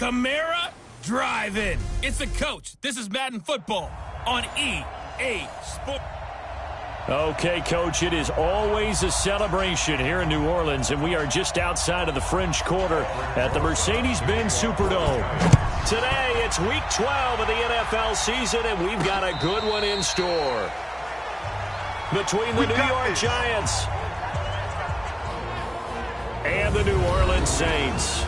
Kamara Drive-In. It's the coach. This is Madden Football on EA Sports. Okay, Coach, it is always a celebration here in New Orleans, and we are just outside of the French Quarter at the Mercedes-Benz Superdome. Today, it's Week 12 of the NFL season, and we've got a good one in store. Between the New York Giants and the New Orleans Saints.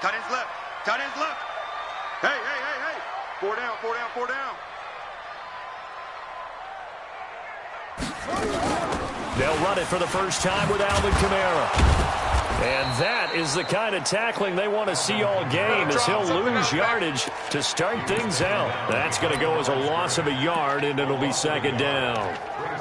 Tight end's left. Tight end's left. Hey. 4 down. They'll run it for the first time with Alvin Kamara. And that is the kind of tackling they want to see all game, as he'll lose yardage to start things out. That's going to go as a loss of a yard, and it'll be second down.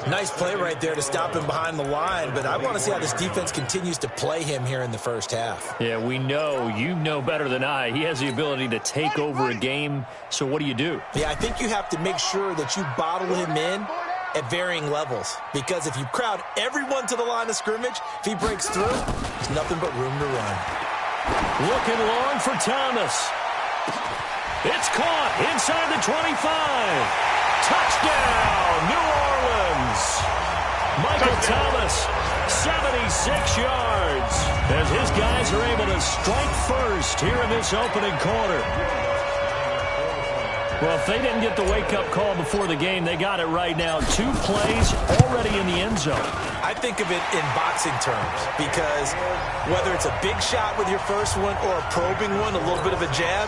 Nice play right there to stop him behind the line, but I want to see how this defense continues to play him here in the first half. Yeah, we know. You know better than I. He has the ability to take over a game, so what do you do? Yeah, I think you have to make sure that you bottle him in at varying levels, because if you crowd everyone to the line of scrimmage, if he breaks through, there's nothing but room to run. Looking long for Thomas. It's caught inside the 25. Touchdown, New Orleans. Michael Thomas, 76 yards, as his guys are able to strike first here in this opening quarter. Well, if they didn't get the wake-up call before the game, they got it right now. 2 plays already in the end zone. I think of it in boxing terms, because whether it's a big shot with your first one or a probing one, a little bit of a jab,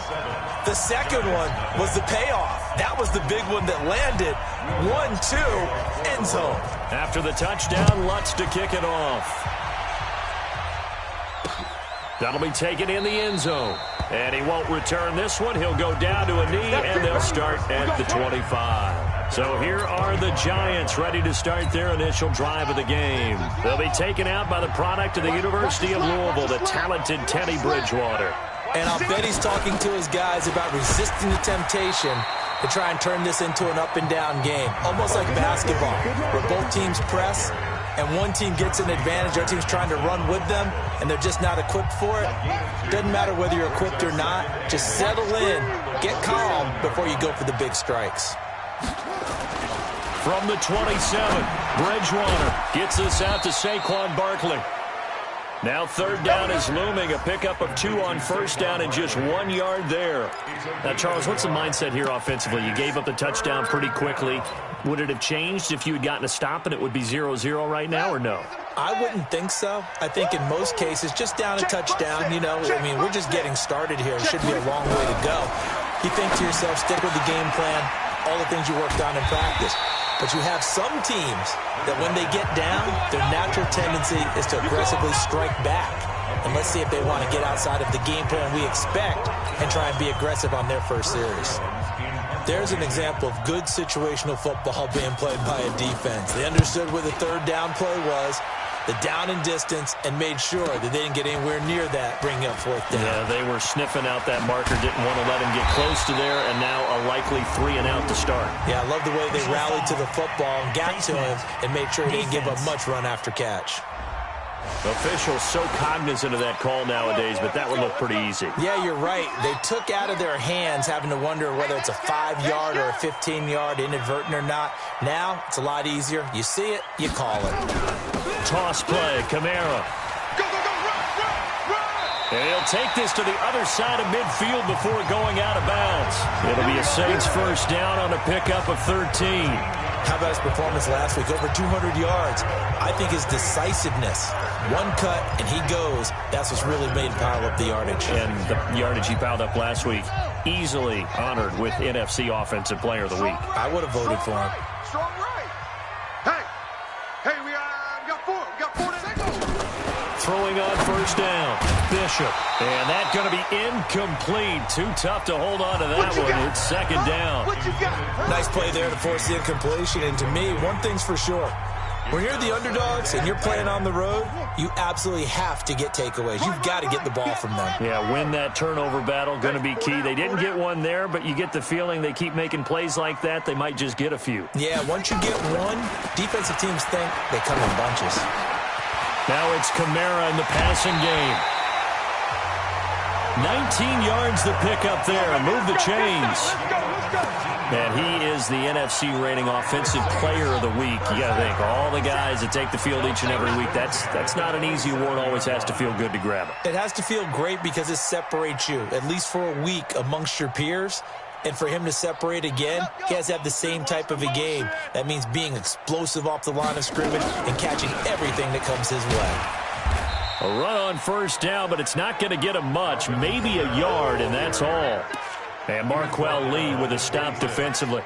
the second one was the payoff. That was the big one that landed. 1-2, end zone. After the touchdown, Lutz to kick it off. That'll be taken in the end zone. And he won't return this one. He'll go down to a knee, and they'll start at the 25. So here are the Giants ready to start their initial drive of the game. They'll be taken out by the product of the University of Louisville, the talented Teddy Bridgewater. And I'll bet he's talking to his guys about resisting the temptation to try and turn this into an up-and-down game, almost like basketball, where both teams press, and one team gets an advantage, the other team's trying to run with them, and they're just not equipped for it. Doesn't matter whether you're equipped or not. Just settle in, get calm before you go for the big strikes. From the 27, Bridgewater gets this out to Saquon Barkley. Now third down is looming, a pickup of 2 on first down and just 1 yard there. Now, Charles, what's the mindset here offensively? You gave up the touchdown pretty quickly. Would it have changed if you had gotten a stop and it would be 0-0 right now, or no? I wouldn't think so. I think in most cases, just down a touchdown, we're just getting started here. It shouldn't be a long way to go. You think to yourself, stick with the game plan, all the things you worked on in practice. But you have some teams that when they get down, their natural tendency is to aggressively strike back. And let's see if they want to get outside of the game plan we expect and try and be aggressive on their first series. There's an example of good situational football being played by a defense. They understood where the third down play was, the down and distance, and made sure that they didn't get anywhere near that, bringing up fourth down. Yeah, they were sniffing out that marker, didn't want to let him get close to there, and now a likely 3 and out to start. Yeah, I love the way they rallied to the football and got to him and made sure he didn't give up much run after catch. Officials so cognizant of that call nowadays, but that would look pretty easy. Yeah, you're right. They took out of their hands having to wonder whether it's a 5-yard or a 15-yard inadvertent or not. Now, it's a lot easier. You see it, you call it. Toss play, Kamara. And he'll take this to the other side of midfield before going out of bounds. It'll be a Saints first down on a pickup of 13. How about his performance last week? Over 200 yards. I think his decisiveness, one cut and he goes, that's what's really made him pile up the yardage. And the yardage he piled up last week, easily honored with NFC Offensive Player of the Week. I would have voted for him. Strong right. Hey, we got 4. We got 4 to go. first down. Bishop. And that's going to be incomplete. Too tough to hold on to that one. It's second down. Nice play there to force the incompletion. And to me, one thing's for sure. When you're the underdogs and you're playing on the road, you absolutely have to get takeaways. You've got to get the ball from them. Yeah, win that turnover battle, going to be key. They didn't get one there, but you get the feeling they keep making plays like that, they might just get a few. Yeah, once you get one, defensive teams think they come in bunches. Now it's Kamara in the passing game. 19 yards to pick up there and move the chains. And he is the NFC reigning offensive player of the week. You got to think, all the guys that take the field each and every week, that's not an easy award. Always has to feel good to grab it. It has to feel great because it separates you, at least for a week, amongst your peers. And for him to separate again, he has to have the same type of a game. That means being explosive off the line of scrimmage and catching everything that comes his way. A run on first down, but it's not going to get him much. Maybe a yard, and that's all. And Marquell Lee with a stop defensively.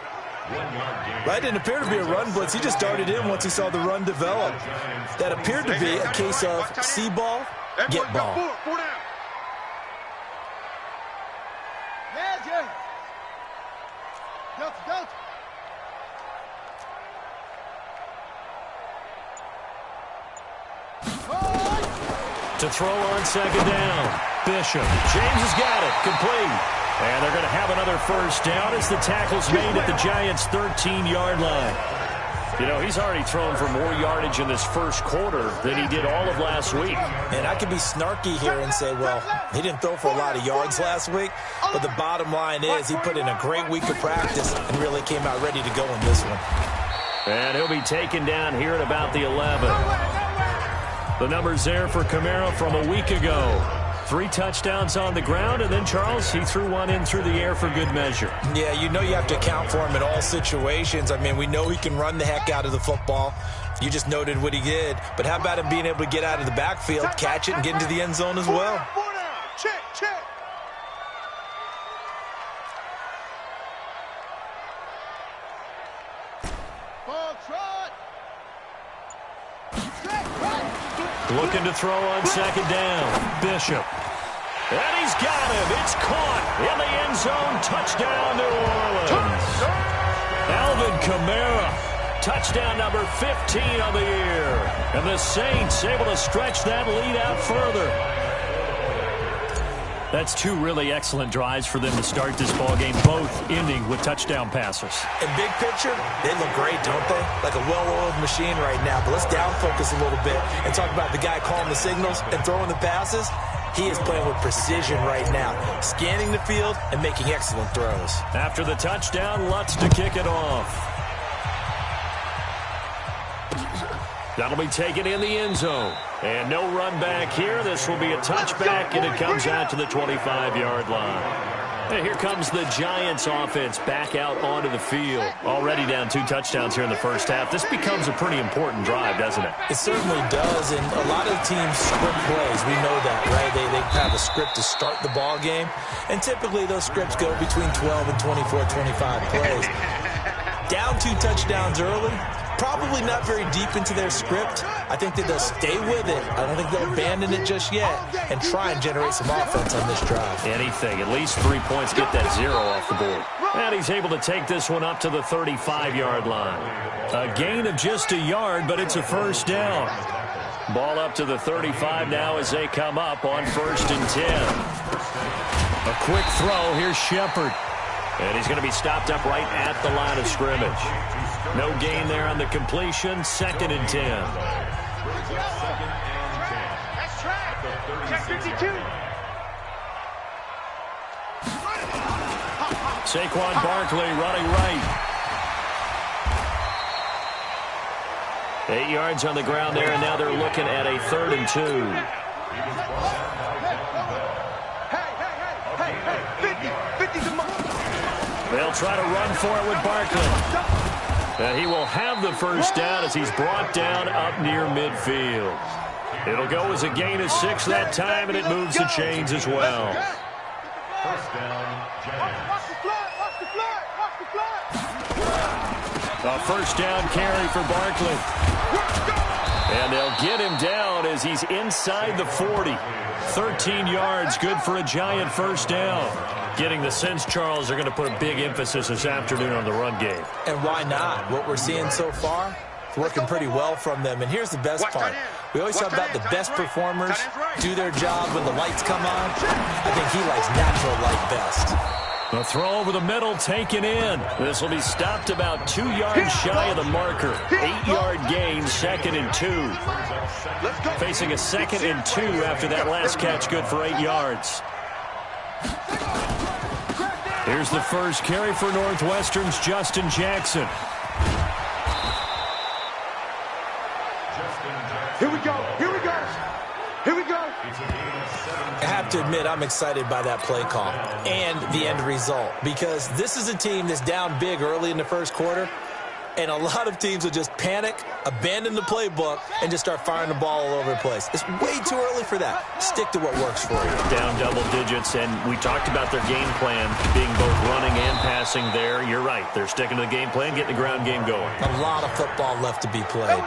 Right, didn't appear to be a run blitz. He just darted in once he saw the run develop. That appeared to be a case of see ball, get ball. To throw on second down. Bishop. James has got it. Complete. And they're going to have another first down as the tackle's made at the Giants' 13-yard line. You know, he's already thrown for more yardage in this first quarter than he did all of last week. And I could be snarky here and say, well, he didn't throw for a lot of yards last week, but the bottom line is he put in a great week of practice and really came out ready to go in this one. And he'll be taken down here at about the 11. The numbers there for Kamara from a week ago. 3 touchdowns on the ground, and then, Charles, he threw one in through the air for good measure. Yeah, you know you have to account for him in all situations. I mean, we know he can run the heck out of the football. You just noted what he did. But how about him being able to get out of the backfield, catch it, and get into the end zone as well? Check. Looking to throw on second down. Bishop. And he's got him. It's caught in the end zone. Touchdown, New Orleans. Alvin Kamara. Touchdown number 15 on the year. And the Saints able to stretch that lead out further. That's 2 really excellent drives for them to start this ballgame, both ending with touchdown passes. In big picture, they look great, don't they? Like a well-oiled machine right now. But let's down focus a little bit and talk about the guy calling the signals and throwing the passes. He is playing with precision right now, scanning the field and making excellent throws. After the touchdown, Lutz to kick it off. That'll be taken in the end zone. And no run back here. This will be a touchback, and it comes out to the 25-yard line. And here comes the Giants offense back out onto the field. Already down 2 touchdowns here in the first half. This becomes a pretty important drive, doesn't it? It certainly does, and a lot of teams script plays. We know that, right? They have a script to start the ball game, and typically those scripts go between 12 and 24, 25 plays. Down 2 touchdowns early. Probably not very deep into their script. I think that they'll stay with it. I don't think they'll abandon it just yet and try and generate some offense on this drive. Anything. At least 3 points. Get that 0 off the board. And he's able to take this one up to the 35-yard line. A gain of just a yard, but it's a first down. Ball up to the 35 now as they come up on 1st and 10. A quick throw. Here's Shepard. And he's going to be stopped up right at the line of scrimmage. No gain there on the completion. 2nd and 10. That's track. Check 52. Saquon Barkley running right. 8 yards on the ground there, and now they're looking at a 3rd and 2. Hey, 50's a month. They'll try to run for it with Barkley. And he will have the first down as he's brought down up near midfield. It'll go as a gain of 6 that time, and it moves the chains as well. First down, Giants. A first down carry for Barkley. And they'll get him down as he's inside the 40. 13 yards, good for a Giant first down. Getting the sense, Charles, they're going to put a big emphasis this afternoon on the run game. And why not? What we're seeing so far, it's working pretty well from them. And here's the best part. We always talk about the best performers do their job when the lights come on. I think he likes natural light best. The throw over the middle taken in. This will be stopped about 2 yards shy of the marker. 8-yard gain, 2nd and 2. Facing a 2nd and 2 after that last catch, good for 8 yards. Here's the first carry for Northwestern's Justin Jackson. Here we go. Here we go. Here we go. I have to admit, I'm excited by that play call and the end result, because this is a team that's down big early in the first quarter, and a lot of teams will just panic, abandon the playbook, and just start firing the ball all over the place. It's way too early for that. Stick to what works for you. Down double digits, and we talked about their game plan being both running and passing there. You're right. They're sticking to the game plan, getting the ground game going. A lot of football left to be played.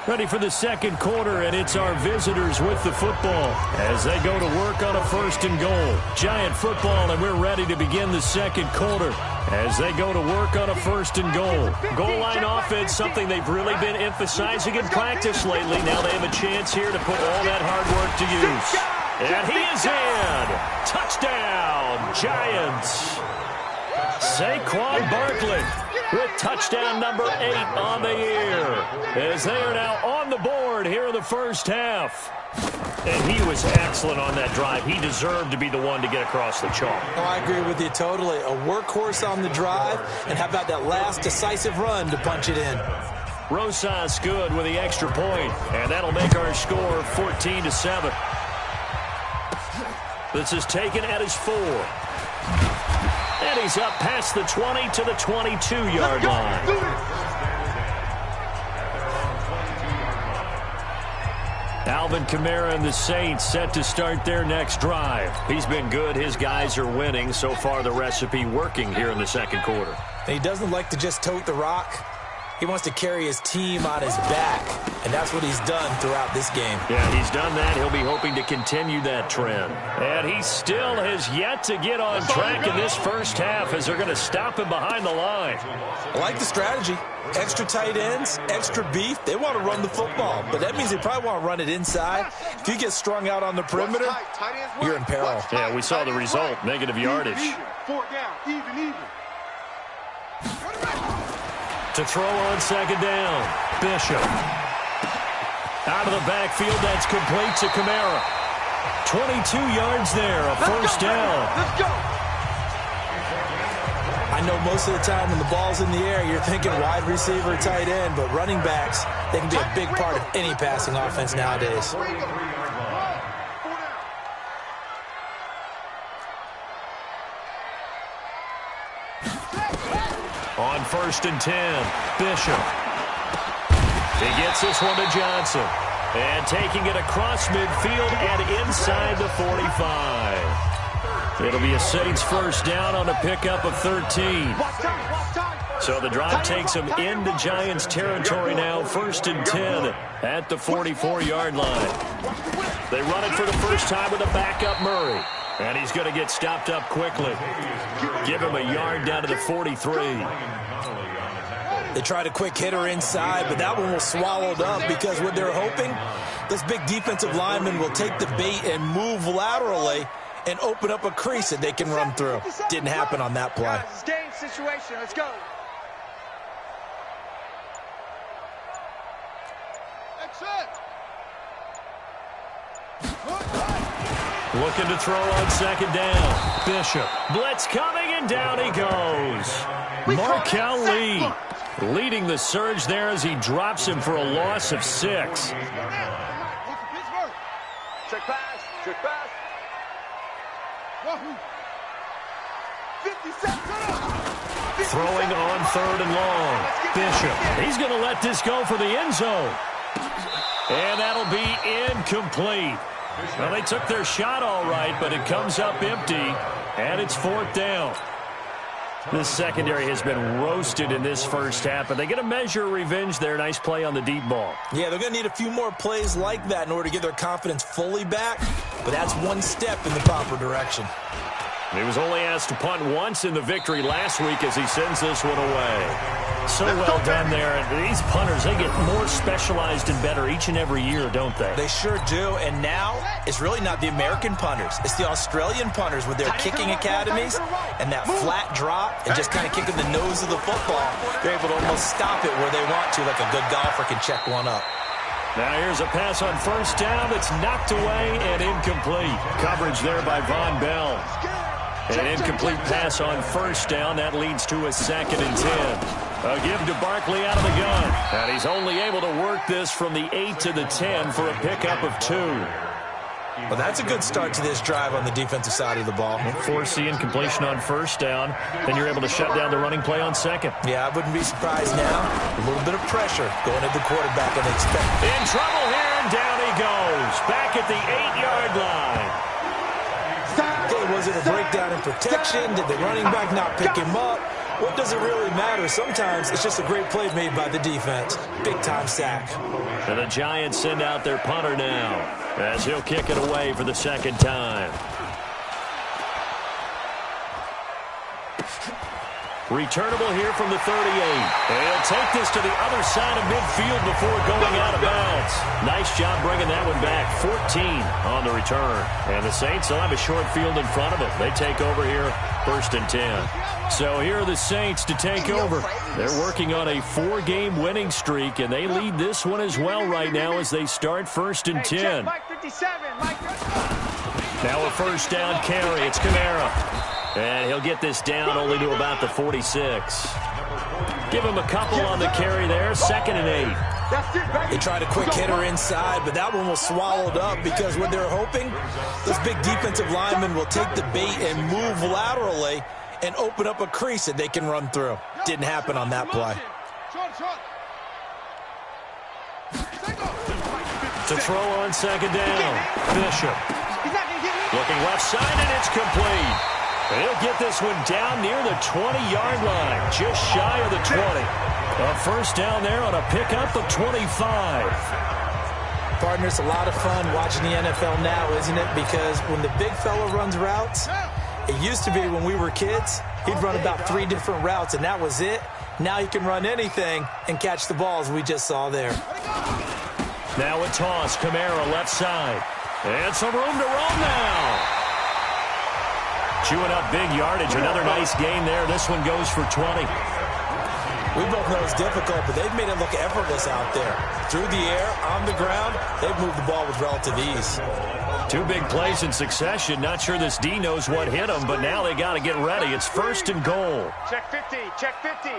Ready for the second quarter, and it's our visitors with the football as they go to work on a 1st and goal. Giant football, and we're ready to begin the second quarter as they go to work on a 1st and goal. Goal line offense, something they've really been emphasizing in practice lately. Now they have a chance here to put all that hard work to use. And he is in. Touchdown, Giants. Saquon Barkley with touchdown number 8 on the year, as they are now on the board here in the first half. And he was excellent on that drive. He deserved to be the one to get across the chalk. Oh, I agree with you totally. A workhorse on the drive, and how about that last decisive run to punch it in? Rosas good with the extra point, and that'll make our score 14-7. This is taken at his 4. And he's up past the 20 to the 22-yard line. Alvin Kamara and the Saints set to start their next drive. He's been good. His guys are winning. So far, the recipe working here in the second quarter. And he doesn't like to just tote the rock. He wants to carry his team on his back, and that's what he's done throughout this game. Yeah, he's done that. He'll be hoping to continue that trend. And he still has yet to get on track in this first half as they're going to stop him behind the line. I like the strategy. Extra tight ends, extra beef. They want to run the football, but that means they probably want to run it inside. If you get strung out on the perimeter, you're in peril. Yeah, we saw the result, negative yardage. 4 down, even. To throw on second down, Bishop. Out of the backfield, that's complete to Kamara. 22 yards there, a first down. Let's go. I know most of the time when the ball's in the air, you're thinking wide receiver, tight end, but running backs, they can be a big part of any passing offense nowadays. On 1st and 10, Bishop. He gets this one to Johnson. And taking it across midfield and inside the 45. It'll be a Saints first down on a pickup of 13. So the drive takes them into Giants territory now, 1st and 10 at the 44-yard line. They run it for the first time with a backup Murray. And he's going to get stopped up quickly. Give him a yard down to the 43. They tried a quick hitter inside, but that one was swallowed up because what they're hoping, this big defensive lineman will take the bait and move laterally and open up a crease that they can run through. Didn't happen on that play. It's game situation. Let's go. Looking to throw on second down. Bishop. Blitz coming, and down he goes. Markel Lee leading the surge there as he drops him for a loss of 6. Check pass. Check pass. 50 seconds. Throwing on 3rd and long. Bishop. He's going to let this go for the end zone. And that'll be incomplete. Well, they took their shot all right, but it comes up empty, and it's 4th down. This secondary has been roasted in this first half, but they get a measure of revenge there. Nice play on the deep ball. Yeah, they're going to need a few more plays like that in order to get their confidence fully back, but that's one step in the proper direction. He was only asked to punt once in the victory last week as he sends this one away. So well done there. These punters, they get more specialized and better each and every year, don't they? They sure do. And now it's really not the American punters. It's the Australian punters with their kicking academies and that flat drop and just kind of kicking the nose of the football. They're able to almost stop it where they want to, like a good golfer can check one up. Now here's a pass on first down that's knocked away and incomplete. Coverage there by Von Bell. An incomplete pass on first down. That leads to a 2nd and 10. A give to Barkley out of the gun. And he's only able to work this from the 8 to the 10 for a pickup of 2. Well, that's a good start to this drive on the defensive side of the ball. Forcing incompletion on first down. Then you're able to shut down the running play on second. Yeah, I wouldn't be surprised now. A little bit of pressure going at the quarterback and expect. In trouble here, and down he goes. Back at the 8-yard line. Okay, was it a breakdown in protection? Did the running back not pick him up? What does it really matter? Sometimes it's just a great play made by the defense. Big-time sack. And the Giants send out their punter now as he'll kick it away for the 2nd time. Returnable here from the 38. And he'll take this to the other side of midfield before going out of bounds. Nice job bringing that one back. 14 on the return. And the Saints will have a short field in front of them. They take over here, 1st and 10. So here are the Saints to take over. They're working on a 4-game winning streak, and they lead this one as well right now as they start 1st and 10. Now a first down carry. It's Kamara. And he'll get this down only to about the 46. Give him a couple on the carry there. 2nd and 8. They tried a quick hitter inside, but that one was swallowed up because what they're hoping, this big defensive lineman will take the bait and move laterally and open up a crease that they can run through. Didn't happen on that play. To throw on 2nd down. Bishop. Looking left side, and it's complete. He'll get this one down near the 20-yard line, just shy of the 20. A first down there on a pickup of 25. Partner, it's a lot of fun watching the NFL now, isn't it? Because when the big fella runs routes, it used to be when we were kids, he'd run about 3 different routes, and that was it. Now he can run anything and catch the balls we just saw there. Now a toss, Kamara left side. And some room to roam now. Chewing up big yardage. Another nice gain there. This one goes for 20. We both know it's difficult, but they've made it look effortless out there. Through the air, on the ground, they've moved the ball with relative ease. 2 big plays in succession. Not sure this D knows what hit them, but now they got to get ready. It's 1st and goal. Check 50, check 50.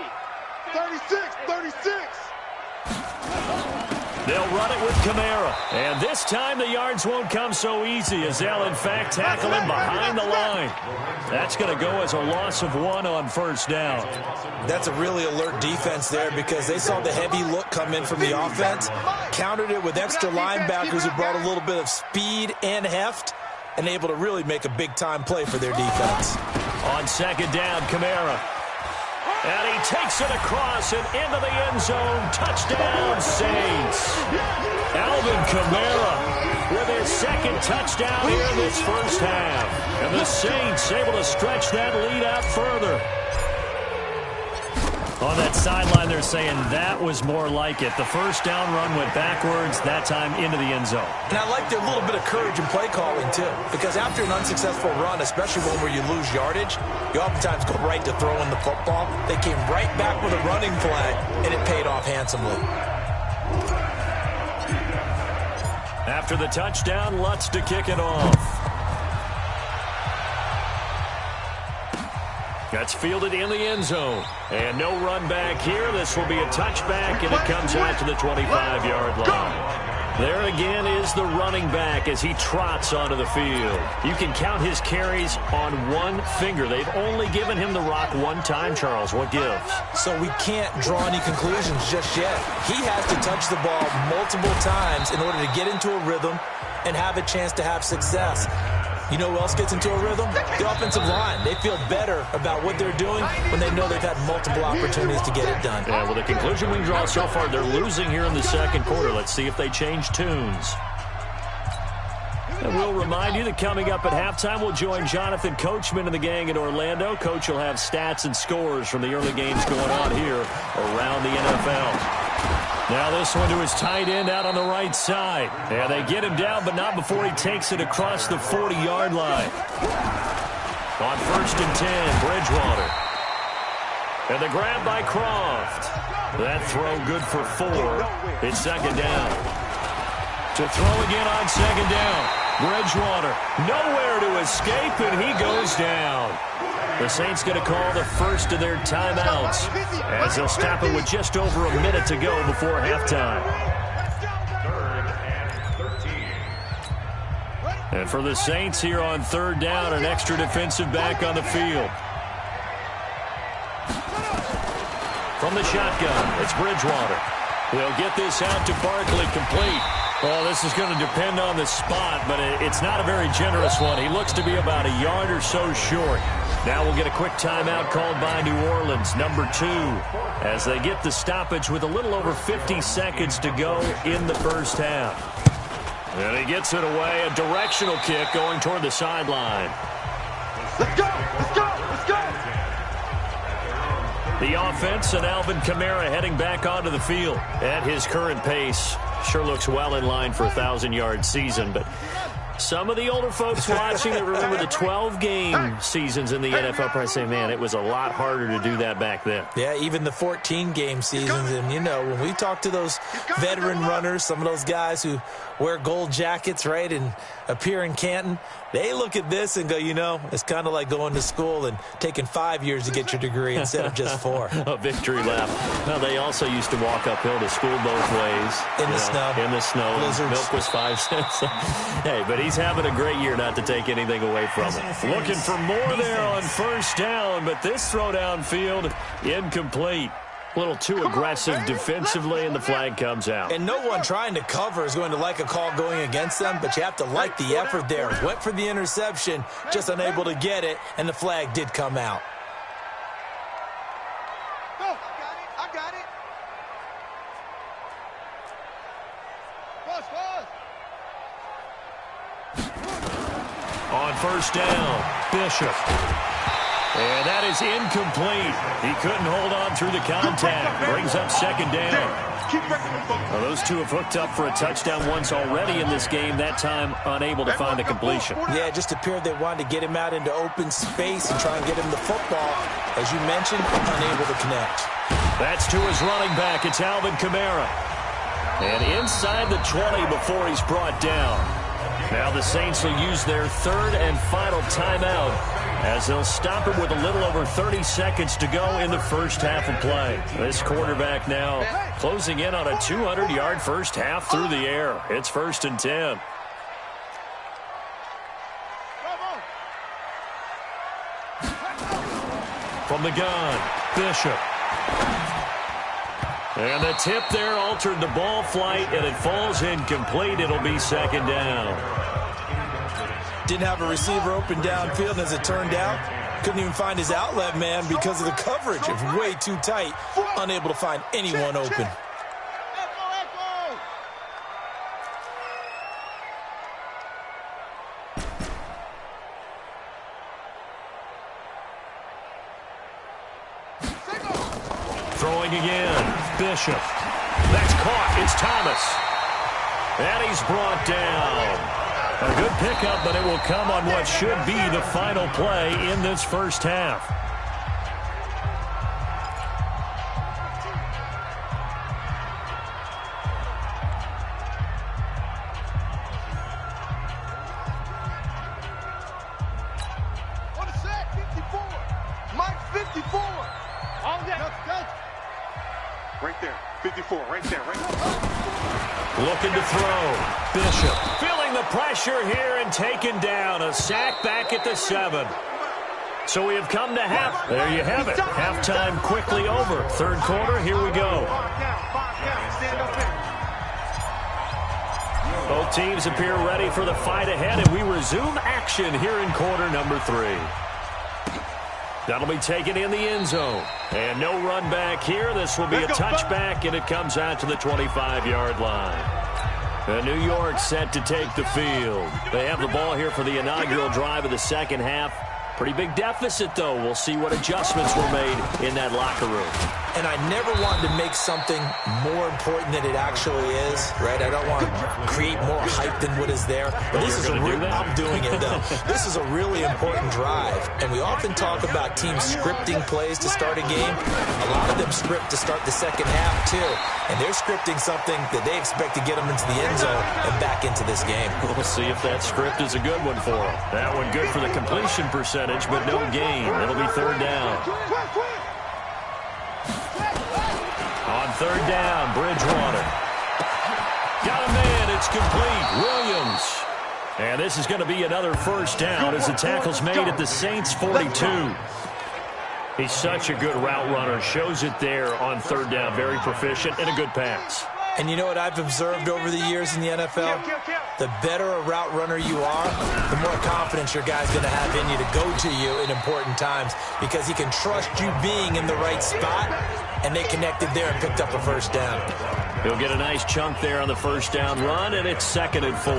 36, 36. They'll run it with Kamara. And this time the yards won't come so easy as they'll, in fact, tackle him behind the line. That's going to go as a loss of 1 on first down. That's a really alert defense there because they saw the heavy look come in from the offense, countered it with extra linebackers who brought a little bit of speed and heft, and able to really make a big-time play for their defense. On 2nd down, Kamara. And he takes it across and into the end zone. Touchdown, Saints. Alvin Kamara with his 2nd touchdown here in this first half. And the Saints able to stretch that lead out further. On that sideline, they're saying that was more like it. The first down run went backwards, that time into the end zone. And I like their little bit of courage in play calling, too. Because after an unsuccessful run, especially one where you lose yardage, you oftentimes go right to throwing the football. They came right back with a running play, and it paid off handsomely. After the touchdown, Lutz to kick it off. That's fielded in the end zone. And no run back here. This will be a touchback, and it comes out to the 25-yard line. There again is the running back as he trots onto the field. You can count his carries on one finger. They've only given him the rock one time, Charles. What gives? So we can't draw any conclusions just yet. He has to touch the ball multiple times in order to get into a rhythm and have a chance to have success. You know who else gets into a rhythm? The offensive line. They feel better about what they're doing when they know they've had multiple opportunities to get it done. Yeah, well, the conclusion we can draw so far, they're losing here in the second quarter. Let's see if they change tunes. And we'll remind you that coming up at halftime, we'll join Jonathan Coachman and the gang in Orlando. Coach will have stats and scores from the early games going on here around the NFL. Now this one to his tight end out on the right side. Yeah, they get him down, but not before he takes it across the 40-yard line. On 1st and 10, Bridgewater. And the grab by Croft. That throw good for 4. It's second down. To throw again on second down. Bridgewater nowhere to escape, and he goes down. The Saints going to call the first of their timeouts as they'll stop it with just over a minute to go before halftime. And for the Saints here on 3rd down, an extra defensive back on the field. From the shotgun, it's Bridgewater. They'll get this out to Barkley, complete. Well, this is going to depend on the spot, but it's not a very generous one. He looks to be about a yard or so short. Now we'll get a quick timeout called by New Orleans, number 2, as they get the stoppage with a little over 50 seconds to go in the first half. And he gets it away, a directional kick going toward the sideline. Let's go! Let's go! Let's go! The offense and Alvin Kamara heading back onto the field at his current pace. Sure looks well in line for a 1,000-yard season, but some of the older folks watching that remember the 12-game seasons in the NFL probably say, man, it was a lot harder to do that back then. Yeah, even the 14-game seasons. And, you know, when we talk to those veteran runners, some of those guys who wear gold jackets, right, and appear in Canton, they look at this and go, you know, it's kind of like going to school and taking 5 years to get your degree instead of just 4. A victory lap. Well, they also used to walk uphill to school both ways. In the snow. In the snow. Blizzards. Milk was 5 cents. Hey, but he's having a great year, not to take anything away from him. Looking for more there on 1st down, but this throw downfield, incomplete. A little too aggressive defensively, and the flag comes out. And no one trying to cover is going to like a call going against them, but you have to like the effort there. Went for the interception, just unable to get it, and the flag did come out. Go! I got it! On 1st down, Bishop. And that is incomplete. He couldn't hold on through the contact. Brings up second down. Well, those two have hooked up for a touchdown once already in this game. That time unable to find a completion. Yeah, it just appeared they wanted to get him out into open space and try and get him the football. As you mentioned, unable to connect. That's to his running back. It's Alvin Kamara. And inside the 20 before he's brought down. Now the Saints will use their 3rd and final timeout as they'll stop it with a little over 30 seconds to go in the first half of play. This quarterback now closing in on a 200-yard first half through the air. It's 1st and 10. From the gun, Bishop. And the tip there altered the ball flight, and it falls incomplete. It'll be second down. Didn't have a receiver open downfield, and as it turned out, couldn't even find his outlet man because of the coverage. It was way too tight, unable to find anyone open. Throwing again, Bishop. That's caught. It's Thomas. And he's brought down. A good pickup, but it will come on what should be the final play in this first half. On the sack, 54. Mike, 54. All day. Right there, 54, right there, right there. Looking to throw. Bishop feeling the pressure here and taken down. A sack back at the 7. So we have come to half. There you have it. Halftime quickly over. 3rd quarter, here we go. teams appear ready for the fight ahead, and we resume action here in quarter number 3. That'll be taken in the end zone. And no run back here. This will be a touchback, and it comes out to the 25-yard line. And New York set to take the field. They have the ball here for the inaugural drive of the second half. Pretty big deficit, though. We'll see what adjustments were made in that locker room. And I never wanted to make something more important than it actually is, right? I don't want to create more hype than what is there. But this is I'm doing it, though. This is a really important drive. And we often talk about teams scripting plays to start a game. A lot of them script to start the second half, too. And they're scripting something that they expect to get them into the end zone and back into this game. We'll see if that script is a good one for them. That one good for the completion percentage, but no gain. It'll be third down. On third down, Bridgewater. Got a man. It's complete. Williams. And this is going to be another first down as the tackle's made at the Saints' 42. He's such a good route runner. Shows it there on third down. Very proficient and a good pass. And you know what I've observed over the years in the NFL? The better a route runner you are, the more confidence your guy's going to have in you to go to you in important times because he can trust you being in the right spot, and they connected there and picked up a first down. He'll get a nice chunk there on the first down run, and it's 2nd and 4.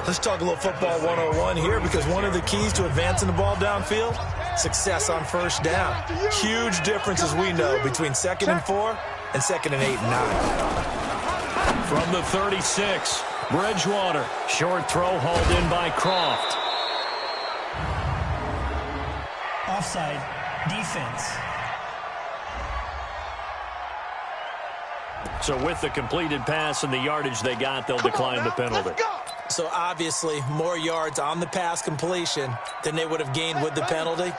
Let's talk a little football 101 here because one of the keys to advancing the ball downfield, success on first down. Huge difference, as we know, between 2nd and 4 and 2nd and 8 and 9. From the 36, Bridgewater. Short throw hauled in by Croft. Offside. Defense. So with the completed pass and the yardage they got, they'll decline the penalty. So obviously more yards on the pass completion than they would have gained with the penalty.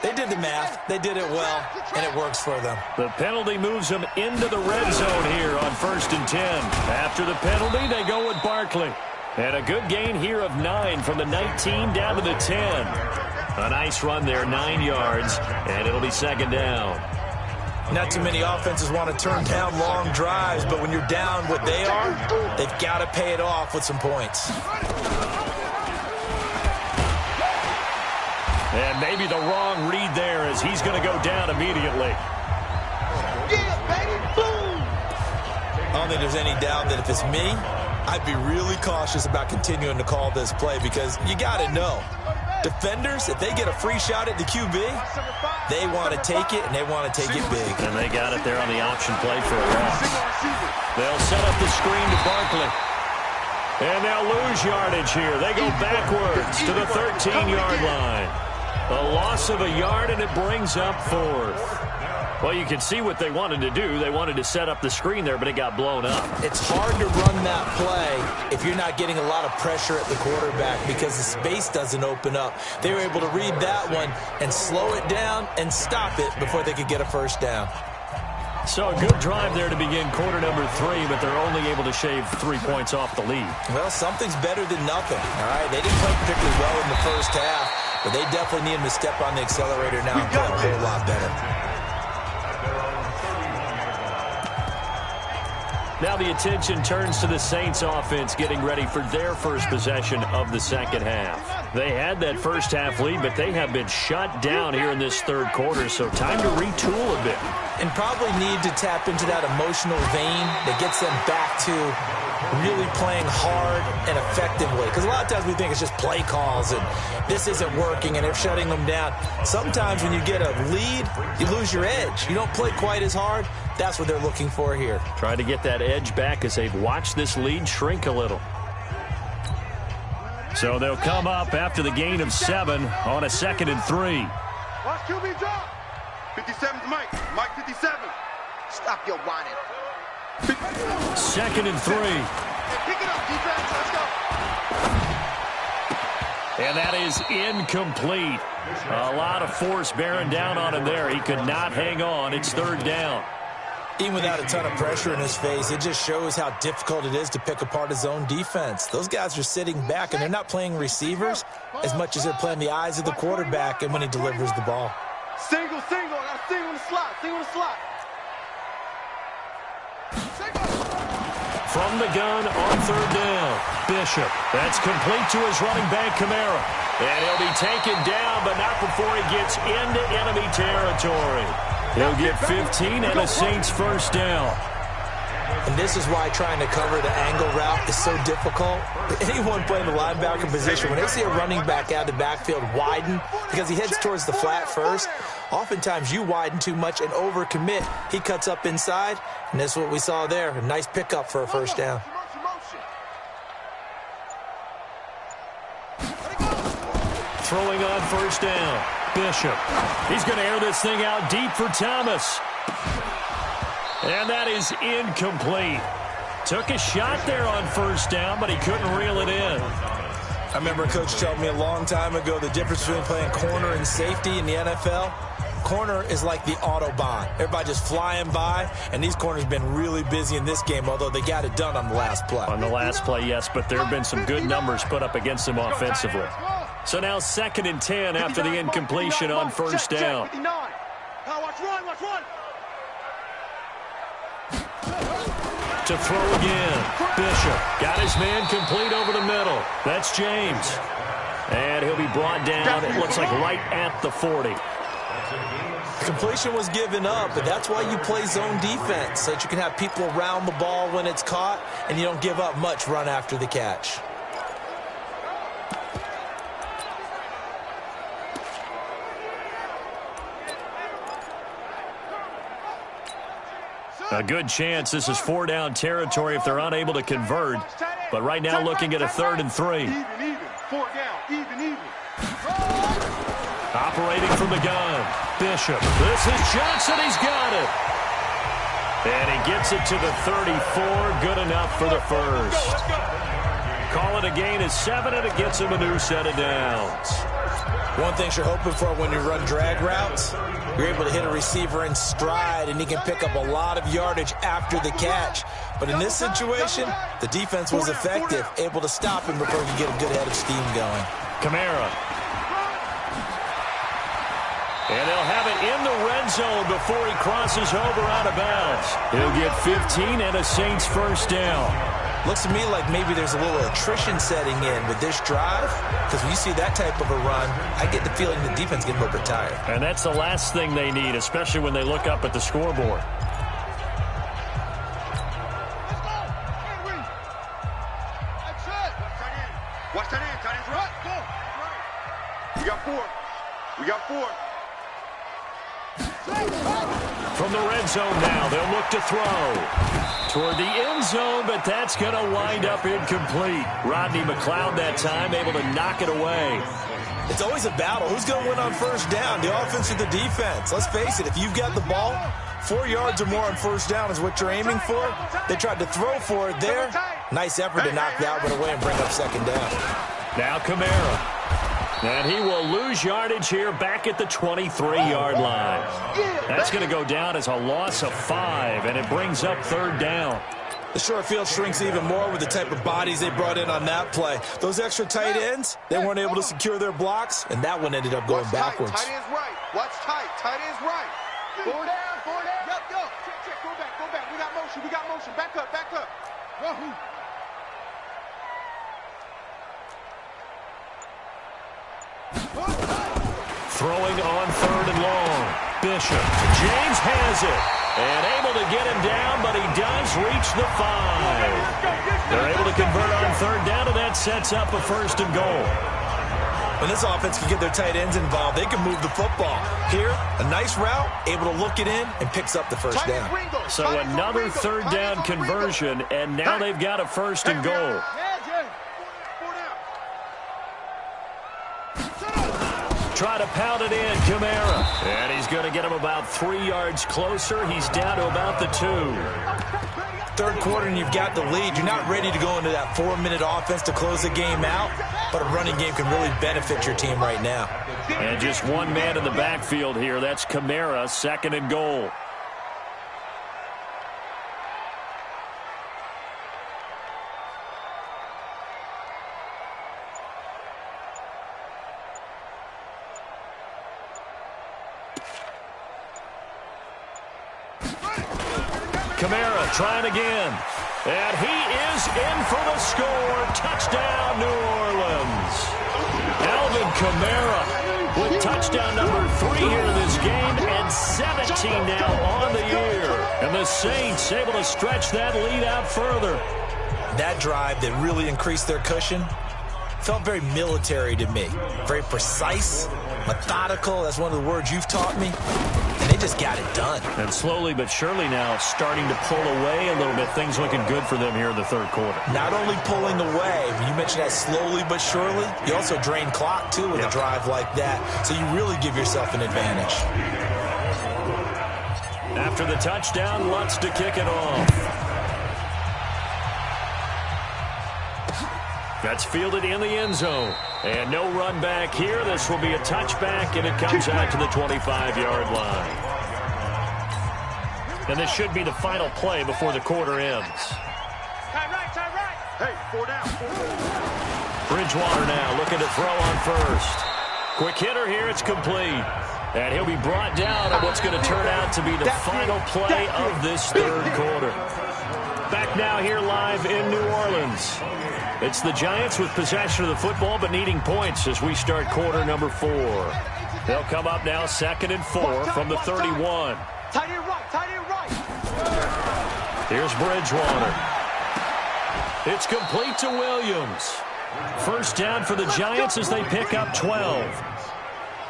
They did the math. They did it well, and it works for them. The penalty moves them into the red zone here on 1st and 10. After the penalty, they go with Barkley. And a good gain here of 9 from the 19 down to the 10. A nice run there, 9 yards, and it'll be 2nd down. Not too many offenses want to turn down long drives, but when you're down what they are, they've got to pay it off with some points. And maybe the wrong read there as he's going to go down immediately. I don't think there's any doubt that if it's me, I'd be really cautious about continuing to call this play because you got to know. Defenders, if they get a free shot at the QB, they want to take it, and they want to take it big. And they got it there on the option play for a loss. They'll set up the screen to Barkley. And they'll lose yardage here. They go backwards to the 13-yard line. A loss of a yard, and it brings up 4th. Well, you can see what they wanted to do. They wanted to set up the screen there, but it got blown up. It's hard to run that play if you're not getting a lot of pressure at the quarterback because the space doesn't open up. They were able to read that one and slow it down and stop it before they could get a first down. So a good drive there to begin quarter number 3, but they're only able to shave 3 points off the lead. Well, something's better than nothing, all right? They didn't play particularly well in the first half, but they definitely need him to step on the accelerator now and play a whole lot better. Now the attention turns to the Saints offense getting ready for their first possession of the second half. They had that first half lead, but they have been shut down here in this third quarter, so time to retool a bit. And probably need to tap into that emotional vein that gets them back to really playing hard and effectively. Because a lot of times we think it's just play calls and this isn't working and they're shutting them down. Sometimes when you get a lead, you lose your edge. You don't play quite as hard. That's what they're looking for here. Trying to get that edge back as they've watched this lead shrink a little. So they'll come up after the gain of 7 on a 2nd and 3. Watch QB drop. 57's Mike. Mike 57. Stop your whining. 2nd and 3. Pick it up, defense. Let's go. And that is incomplete. A lot of force bearing down on him there. He could not hang on. It's 3rd down. Even without a ton of pressure in his face, it just shows how difficult it is to pick apart his own defense. Those guys are sitting back, and they're not playing receivers as much as they're playing the eyes of the quarterback and when he delivers the ball. Single. I got single in the slot. Single in the slot. From the gun on third down, Bishop. That's complete to his running back, Kamara. And he'll be taken down, but not before he gets into enemy territory. He'll get 15 and a Saints first down. And this is why trying to cover the angle route is so difficult. Anyone playing the linebacker position, when they see a running back out of the backfield widen, because he heads towards the flat first, oftentimes you widen too much and overcommit. He cuts up inside, and that's what we saw there. A nice pickup for a first down. Throwing on first down, Bishop. He's going to air this thing out deep for Thomas. And that is incomplete. Took a shot there on first down, but he couldn't reel it in. I remember a coach told me a long time ago the difference between playing corner and safety in the NFL. Corner is like the Autobahn. Everybody just flying by, and these corners have been really busy in this game, although they got it done on the last play. On the last play, yes, but there have been some good numbers put up against them offensively. So now 2nd and 10 after the incompletion on first down. To throw again, Bishop got his man complete over the middle. That's James. And he'll be brought down, it looks like right at the 40. The completion was given up, but that's why you play zone defense, so that you can have people around the ball when it's caught, and you don't give up much run after the catch. A good chance this is 4-down territory if they're unable to convert. But right now looking at a 3rd and 3. Operating from the gun, Bishop. This is Johnson. He's got it. And he gets it to the 34. Good enough for the first. Call it a gain of 7, and it gets him a new set of downs. One thing you're hoping for when you run drag routes, you're able to hit a receiver in stride, and he can pick up a lot of yardage after the catch. But in this situation, the defense was effective, able to stop him before he could get a good head of steam going. Kamara. And they'll have it in the red zone before he crosses over out of bounds. He'll get 15 and a Saints first down. Looks to me like maybe there's a little attrition setting in with this drive, because when you see that type of a run, I get the feeling the defense getting a little bit tired. And that's the last thing they need, especially when they look up at the scoreboard. Watch that in, tight ends right. Go. We got 4. We got 4. From the red zone now, they'll look to throw toward the end zone, but that's going to wind up incomplete. Rodney McLeod that time able to knock it away. It's always a battle. Who's going to win on first down, the offense or the defense? Let's face it, if you've got the ball, 4 yards or more on first down is what you're aiming for. They tried to throw for it there. Nice effort to knock that one away and bring up second down. Now Kamara. And he will lose yardage here back at the 23-yard line. That's going to go down as a loss of 5, and it brings up 3rd down. The short field shrinks even more with the type of bodies they brought in on that play. Those extra tight ends, they weren't able to secure their blocks, and that one ended up going backwards. Tight ends right. Watch tight. Tight ends right. 4 down. 4 down. Yep, go. Check. Go back. Go back. We got motion. We got motion. Back up. Back up. Wahoo. Throwing on 3rd and long. Bishop. James has it. And able to get him down, but he does reach the 5. They're able to convert on 3rd down, and that sets up a 1st and goal. When this offense can get their tight ends involved, they can move the football. Here, a nice route, able to look it in, and picks up the first down. So another 3rd down conversion, and now they've got a 1st and goal. Try to pound it in, Kamara. And he's going to get him about 3 yards closer. He's down to about the 2. Third quarter and you've got the lead. You're not ready to go into that 4-minute offense to close the game out, but a running game can really benefit your team right now. And just one man in the backfield here. That's Kamara, 2nd and goal. Kamara trying again. And he is in for the score. Touchdown, New Orleans. Alvin Kamara with touchdown number 3 here in this game, and 17 now on the year. And the Saints able to stretch that lead out further. That drive that really increased their cushion felt very military to me. Very precise, methodical. That's one of the words you've taught me. And they just got it done. And slowly but surely now starting to pull away a little bit. Things looking good for them here in the third quarter. Not only pulling away, you mentioned that slowly but surely, you also drain clock, too, with a drive like that. So you really give yourself an advantage. After the touchdown, Lutz to kick it off. That's fielded in the end zone. And no run back here. This will be a touchback, and it comes out to the 25-yard line. And this should be the final play before the quarter ends. Time right. Hey, 4 down. Bridgewater now looking to throw on first. Quick hitter here. It's complete. And he'll be brought down on what's going to turn out to be the final play of this third quarter. Back now here live in New Orleans. It's the Giants with possession of the football but needing points as we start quarter number 4. They'll come up now 2nd and 4 from the 31. Tight end right. Here's Bridgewater. It's complete to Williams. First down for the Giants as they pick up 12.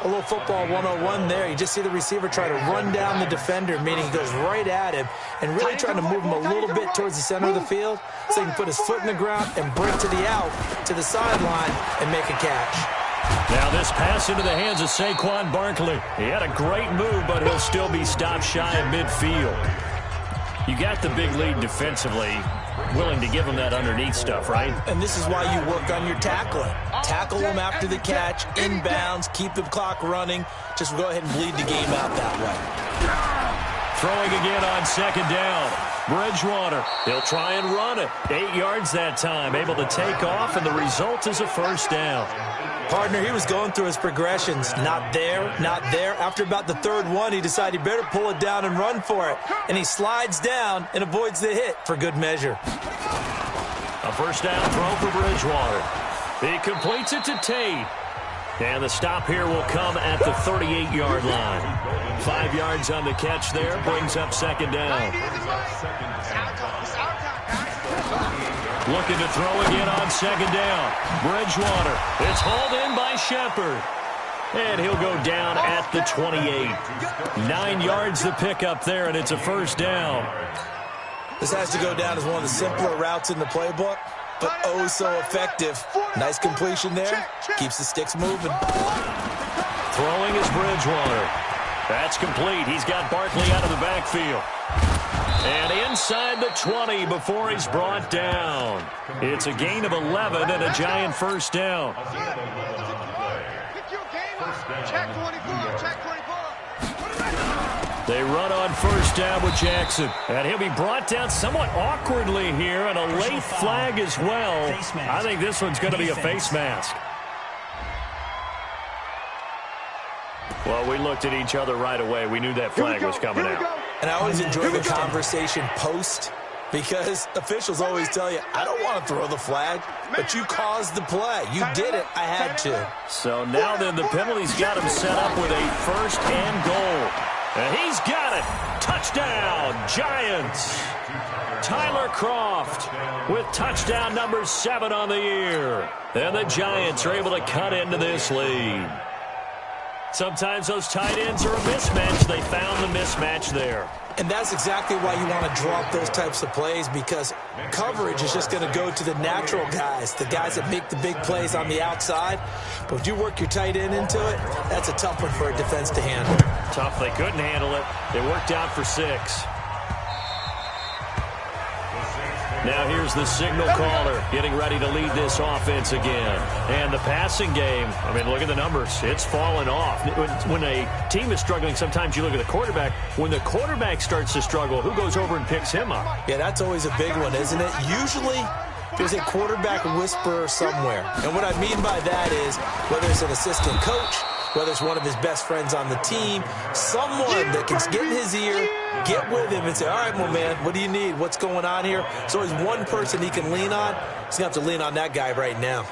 A little football 101 there. You just see the receiver try to run down the defender, meaning he goes right at him and really trying to move him a little bit towards the center of the field so he can put his foot in the ground and break to the out, to the sideline, and make a catch. Now this pass into the hands of Saquon Barkley. He had a great move, but he'll still be stopped shy of midfield. You got the big lead defensively. Willing to give him that underneath stuff, right? And this is why you work on your tackling. Tackle them after the catch, inbounds, keep the clock running. Just go ahead and bleed the game out that way. Throwing again on 2nd down. Bridgewater, he'll try and run it. 8 yards that time, able to take off, and the result is a first down. Partner, he was going through his progressions. Not there, not there. After about the 3rd one, he decided he better pull it down and run for it. And he slides down and avoids the hit for good measure. A first down throw for Bridgewater. He completes it to Tate. And the stop here will come at the 38-yard line. 5 yards on the catch there, brings up 2nd down. Looking to throw again on 2nd down. Bridgewater. It's hauled in by Shepard. And he'll go down at the 28. 9 yards to pick up there, and it's a first down. This has to go down as one of the simpler routes in the playbook, but oh so effective. Nice completion there. Keeps the sticks moving. Throwing is Bridgewater. That's complete. He's got Barkley out of the backfield. And inside the 20 before he's brought down. It's a gain of 11 and a Giant first down. Check 24, check 24. They run on first down with Jackson. And he'll be brought down somewhat awkwardly here, and a late flag as well. I think this one's going to be a face mask. Well, we looked at each other right away. We knew that flag was coming out. And I always enjoy the conversation post, because officials always tell you, I don't want to throw the flag, but you caused the play. You did it. I had to. So now then the penalty's got him set up with a 1st and goal. And he's got it. Touchdown, Giants. Tyler Kroft with touchdown number 7 on the year. And the Giants are able to cut into this lead. Sometimes those tight ends are a mismatch. They found the mismatch there. And that's exactly why you want to drop those types of plays, because coverage is just going to go to the natural guys, the guys that make the big plays on the outside. But if you work your tight end into it, that's a tough one for a defense to handle. Tough. They couldn't handle it. It worked out for 6. Now here's the signal caller getting ready to lead this offense again. And the passing game, I mean, look at the numbers. It's fallen off. When a team is struggling, sometimes you look at the quarterback. When the quarterback starts to struggle, who goes over and picks him up? Yeah, that's always a big one, isn't it? Usually there's a quarterback whisperer somewhere. And what I mean by that is whether it's an assistant coach, whether it's one of his best friends on the team, someone that can get in his ear, get with him and say, all right, my man, what do you need? What's going on here? So there's one person he can lean on. He's going to have to lean on that guy right now.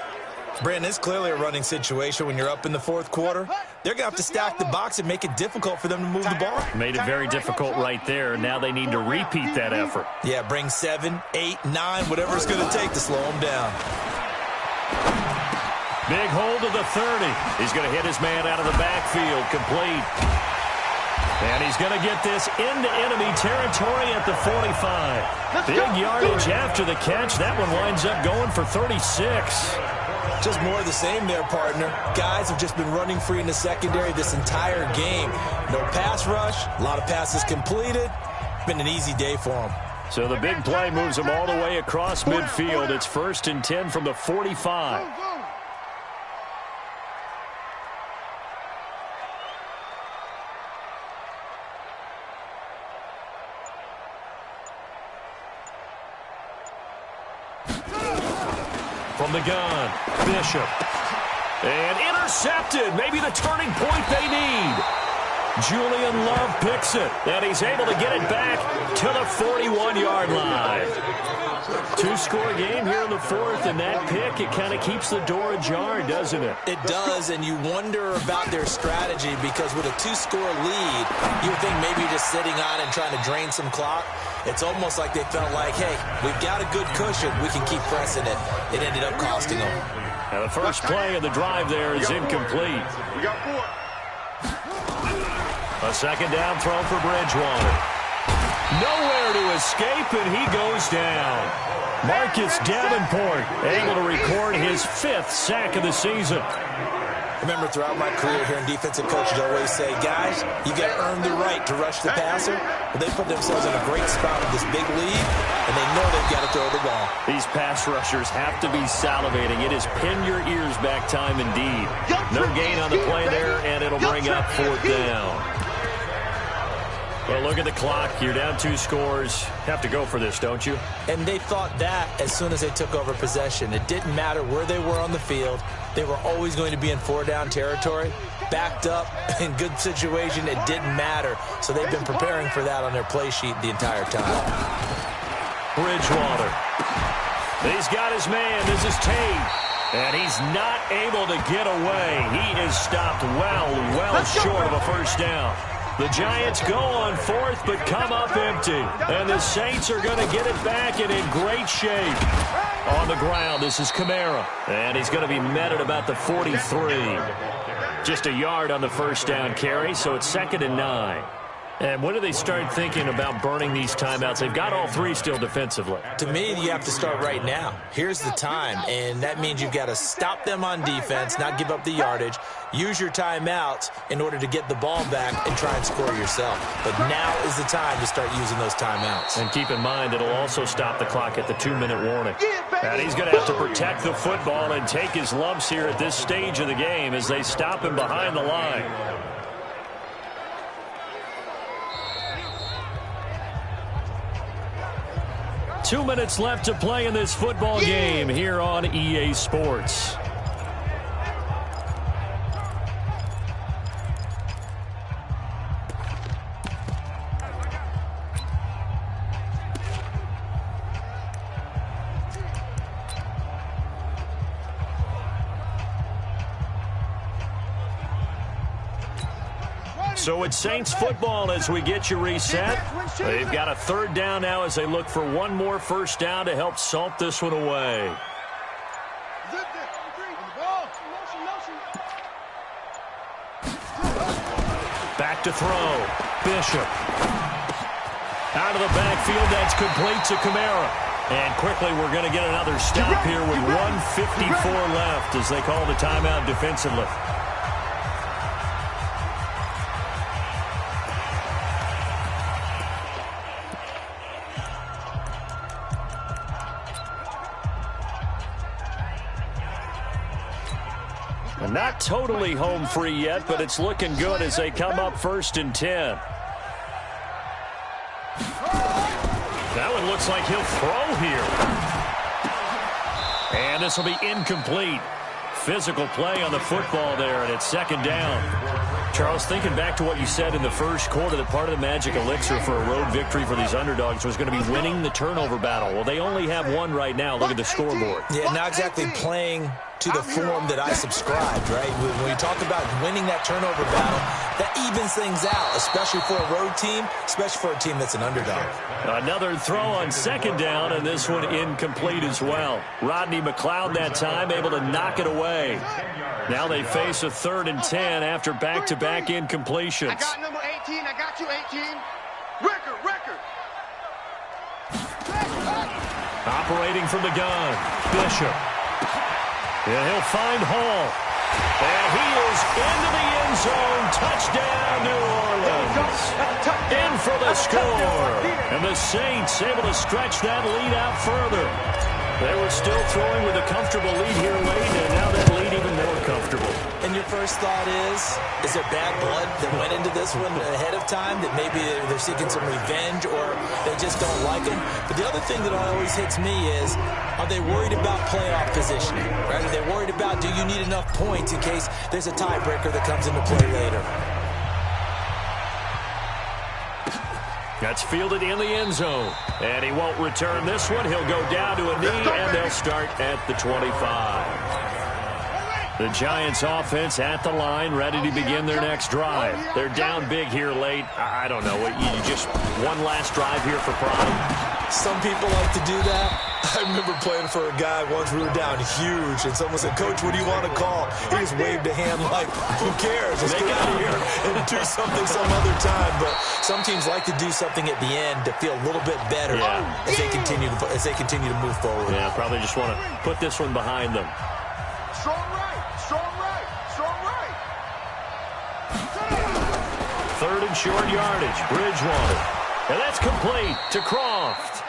Brandon, it's clearly a running situation when you're up in the fourth quarter. They're going to have to stack the box and make it difficult for them to move the ball. Made it very difficult right there. Now they need to repeat that effort. Yeah, bring 7, 8, 9, whatever it's going to take to slow them down. Big hold of the 30. He's going to hit his man out of the backfield, complete. And he's going to get this into enemy territory at the 45. Big yardage after the catch. That one winds up going for 36. Just more of the same there, partner. Guys have just been running free in the secondary this entire game. No pass rush, a lot of passes completed. Been an easy day for them. So the big play moves them all the way across midfield. It's 1st and 10 from the 45. From the gun, Bishop. And intercepted. Maybe the turning point they need. Julian Love picks it. And he's able to get it back to the 41-yard line. 2-score game here in the 4th, and that pick, it kind of keeps the door ajar, doesn't it? It does, and you wonder about their strategy because with a 2-score lead, you would think maybe just sitting on and trying to drain some clock. It's almost like they felt like, hey, we've got a good cushion. We can keep pressing it. It ended up costing them. Now the first play of the drive there is incomplete. We got 4. A second down throw for Bridgewater. Nowhere to escape, and he goes down. Marcus Davenport able to record his 5th sack of the season. I remember throughout my career hearing defensive coaches always say, guys, you got to earn the right to rush the passer. But they put themselves in a great spot with this big lead, and they know they've got to throw the ball. These pass rushers have to be salivating. It is pin your ears back time indeed. No gain on the play there, and it'll bring up 4th down. Well, look at the clock. You're down 2 scores. Have to go for this, don't you? And they thought that as soon as they took over possession. It didn't matter where they were on the field. They were always going to be in 4-down territory. Backed up, in good situation, it didn't matter. So they've been preparing for that on their play sheet the entire time. Bridgewater. He's got his man. This is Tate. And he's not able to get away. He is stopped well short of a first down. The Giants go on 4th, but come up empty. And the Saints are going to get it back and in great shape. On the ground, this is Kamara. And he's going to be met at about the 43. Just a yard on the first down carry, so it's 2nd and 9. And when do they start thinking about burning these timeouts? They've got all 3 still defensively. To me, you have to start right now. Here's the time, and that means you've got to stop them on defense, not give up the yardage, use your timeouts in order to get the ball back and try and score yourself. But now is the time to start using those timeouts. And keep in mind, it'll also stop the clock at the 2-minute warning. And he's going to have to protect the football and take his lumps here at this stage of the game as they stop him behind the line. Two minutes left to play in this football game here on EA Sports. So it's Saints football as we get you reset. They've got a 3rd down now as they look for one more first down to help salt this one away. Back to throw. Bishop. Out of the backfield, that's complete to Kamara. And quickly we're going to get another stop here with 1:54 left as they call the timeout defensively. Not totally home free yet, but it's looking good as they come up 1st and 10. That one looks like he'll throw here. And this will be incomplete. physical play on the football there, and it's second down. Charles, thinking back to what you said in the first quarter, that part of the magic elixir for a road victory for these underdogs was going to be winning the turnover battle. Well, they only have one right now. Look at the scoreboard. Yeah, not exactly playing to the form that I subscribed, right? When you talk about winning that turnover battle, that evens things out, especially for a road team, especially for a team that's an underdog. Another throw on second down, and this one incomplete as well. Rodney McLeod that time able to knock it away. Now they face a 3rd and 10 after back-to-back incompletions. I got number 18. I got you, 18. Record. Operating from the gun, Bishop. And he'll find Hall. And he is into the end zone. Touchdown, New Orleans. In for the score. And the Saints able to stretch that lead out further. They were still throwing with a comfortable lead here late, and now that lead even more comfortable. And your first thought is there bad blood that went into this one ahead of time, that maybe they're seeking some revenge or they just don't like him? But the other thing that always hits me is, are they worried about playoff positioning? Right? Are they worried about, do you need enough points in case there's a tiebreaker that comes into play later? That's fielded in the end zone. And he won't return this one. He'll go down to a knee, and they'll start at the 25. The Giants offense at the line, ready to begin their next drive. They're down big here late. I don't know. You just one last drive here for pride? Some people like to do that. I remember playing for a guy once. We were down huge, and someone said, "Coach, what do you want to call?" He just waved a hand like, "Who cares? Let's get out of here and do something some other time." But some teams like to do something at the end to feel a little bit better as they continue to move forward. Yeah, probably just want to put this one behind them. Strong right. 3rd and short yardage, Bridgewater. And that's complete to Croft.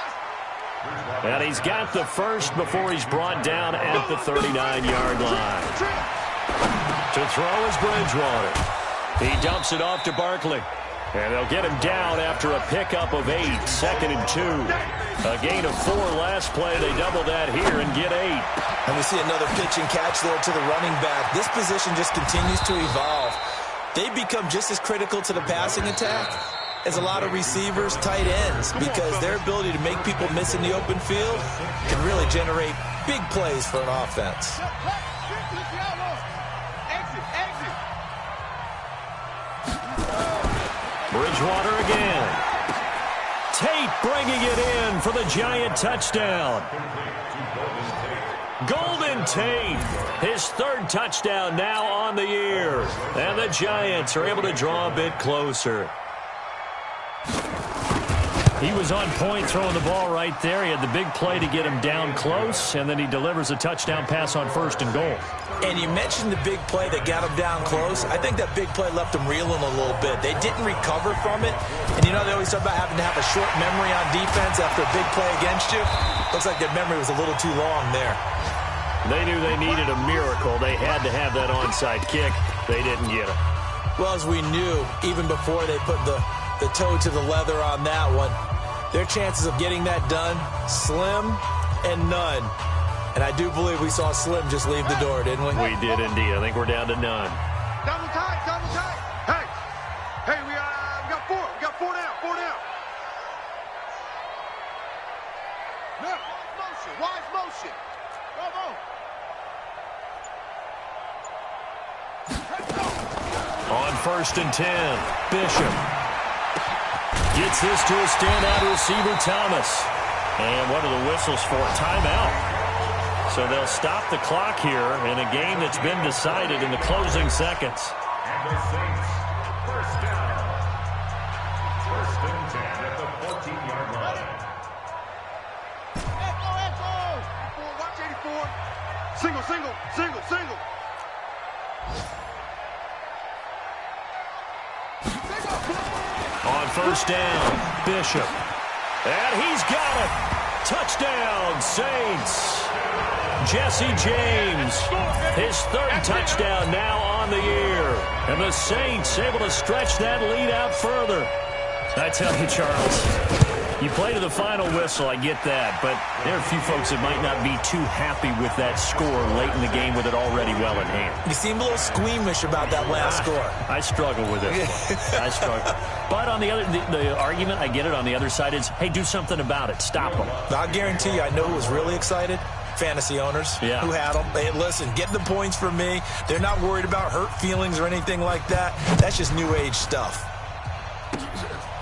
And he's got the first before he's brought down at the 39-yard line. To throw is Bridgewater. He dumps it off to Barkley. And they'll get him down after a pickup of 8, 2nd and 2. A gain of 4 last play. They double that here and get 8. And we see another pitch and catch there to the running back. This position just continues to evolve. They become just as critical to the passing attack as a lot of receivers, tight ends, because their ability to make people miss in the open field can really generate big plays for an offense. Bridgewater again. Tate bringing it in for the Giant touchdown. Golden Tate, his 3rd touchdown now on the year. And the Giants are able to draw a bit closer. He was on point throwing the ball right there. He had the big play to get him down close, and then he delivers a touchdown pass on 1st and goal. And you mentioned the big play that got him down close. I think that big play left him reeling a little bit. They didn't recover from it. And you know, they always talk about having to have a short memory on defense after a big play against you. Looks like their memory was a little too long there. They knew they needed a miracle. They had to have that onside kick. They didn't get it. Well, as we knew, even before they put the toe to the leather on that one, their chances of getting that done, slim and none. And I do believe we saw Slim just leave the door, didn't we? We did indeed. I think we're down to none. Double tight. Hey, we got 4. We got 4 down. No, wise motion. On 1st and 10, Bishop gets this to a standout receiver, Thomas. And what are the whistles for? Timeout. So they'll stop the clock here in a game that's been decided in the closing seconds. And the Saints, 1st down. 1st and 10 at the 14-yard line. Watch 84. Single. On 1st down, Bishop. And he's got it. Touchdown, Saints. Jesse James, his 3rd touchdown now on the year. And the Saints able to stretch that lead out further. I tell you, Charles, you play to the final whistle, I get that, but there are a few folks that might not be too happy with that score late in the game with it already well in hand. You seem a little squeamish about that last score. I struggle with this one. I struggle. But on the other, the argument, I get it, on the other side is, hey, do something about it. Stop them. I guarantee you, I know who was really excited. Fantasy owners who had them. Hey, listen, get the points from me. They're not worried about hurt feelings or anything like that. That's just new age stuff.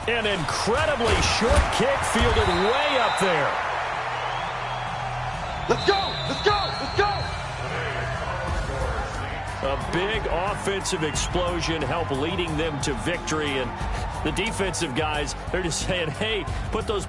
An incredibly short kick fielded way up there. Let's go! Let's go! Let's go! A big offensive explosion helped leading them to victory. And the defensive guys, they're just saying, hey, put those